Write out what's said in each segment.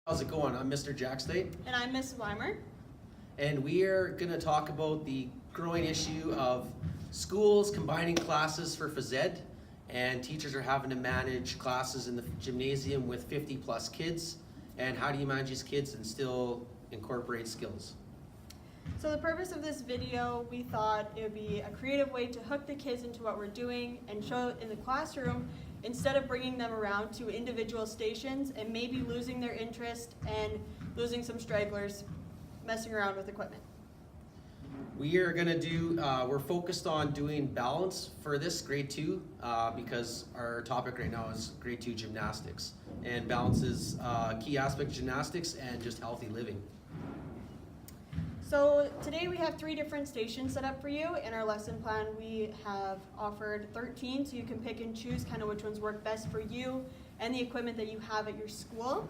How's it going? I'm Mr. Jack State, And I'm Miss Weimer. and we are going to talk about the growing issue of schools combining classes for phys ed, and teachers are having to manage classes in the gymnasium with 50 plus kids. And how do you manage these kids and still incorporate skills? So the purpose of this video, we thought it would be a creative way to hook the kids into what we're doing and show it in the classroom instead of bringing them around to individual stations and maybe losing their interest and losing some stragglers messing around with equipment. We are going to do, we're focused on doing balance for this grade 2 because our topic right now is grade 2 gymnastics. And balance is a key aspect of gymnastics and just healthy living. So today we have 3 different stations set up for you. In our lesson plan we have offered 13, so you can pick and choose kind of which ones work best for you and the equipment that you have at your school.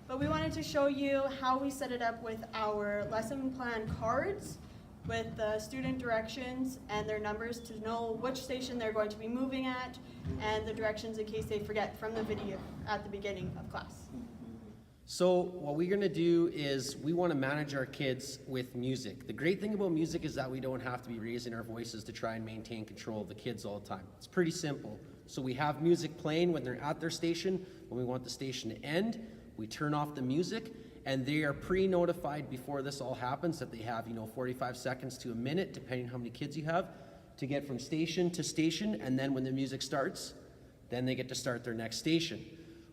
But we wanted to show you how we set it up with our lesson plan cards with the student directions and their numbers to know which station they're going to be moving at and the directions in case they forget from the video at the beginning of class. So what we're going to do is we want to manage our kids with music. The great thing about music is that we don't have to be raising our voices to try and maintain control of the kids all the time. It's pretty simple. So we have music playing when they're at their station. When we want the station to end, we turn off the music, and they are pre-notified before this all happens that they have 45 seconds to a minute, depending on how many kids you have, to get from station to station. And then when the music starts, then they get to start their next station.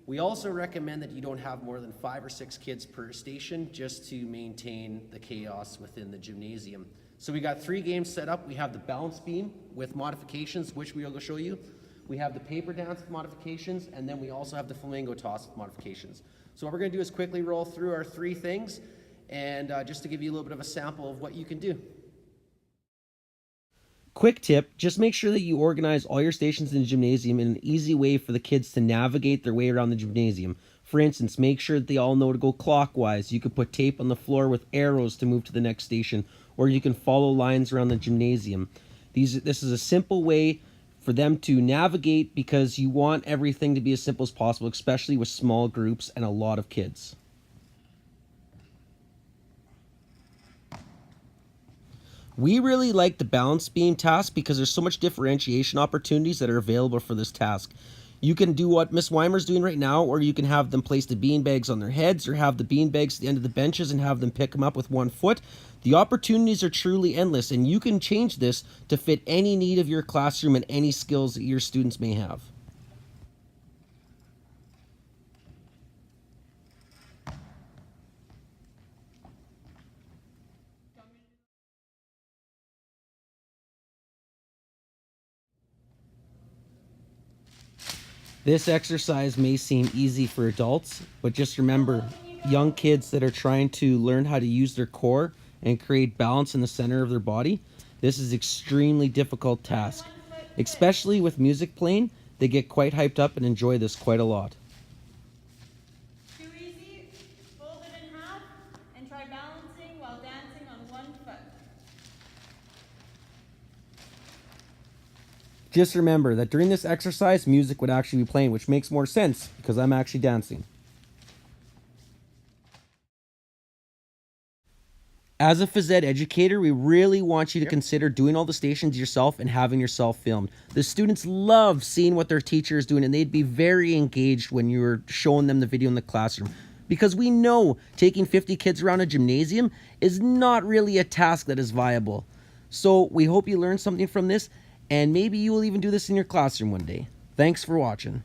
We also recommend that you don't have more than 5 or 6 kids per station just to maintain the chaos within the gymnasium. So we got 3 games set up. We have the balance beam with modifications, which we will show you. We have the paper dance with modifications, and then we also have the flamingo toss with modifications. So what we're going to do is quickly roll through our 3 things, and just to give you a little bit of a sample of what you can do. Quick tip, just make sure that you organize all your stations in the gymnasium in an easy way for the kids to navigate their way around the gymnasium. For instance, make sure that they all know to go clockwise. You could put tape on the floor with arrows to move to the next station, or you can follow lines around the gymnasium. This is a simple way for them to navigate because you want everything to be as simple as possible, especially with small groups and a lot of kids. We really like the balance beam task because there's so much differentiation opportunities that are available for this task. You can do what Miss Weimer's doing right now, or you can have them place the bean bags on their heads, or have the bean bags at the end of the benches and have them pick them up with 1 foot. The opportunities are truly endless, and you can change this to fit any need of your classroom and any skills that your students may have. This exercise may seem easy for adults, but just remember, young kids that are trying to learn how to use their core and create balance in the center of their body, this is an extremely difficult task. Especially with music playing, they get quite hyped up and enjoy this quite a lot. Too easy? Fold it in half and try balancing while dancing on 1 foot. Just remember that during this exercise, music would actually be playing, which makes more sense because I'm actually dancing. As a phys ed educator, we really want you to consider doing all the stations yourself and having yourself filmed. The students love seeing what their teacher is doing, and they'd be very engaged when you're showing them the video in the classroom. Because we know taking 50 kids around a gymnasium is not really a task that is viable. So we hope you learned something from this, and maybe you will even do this in your classroom one day. Thanks for watching.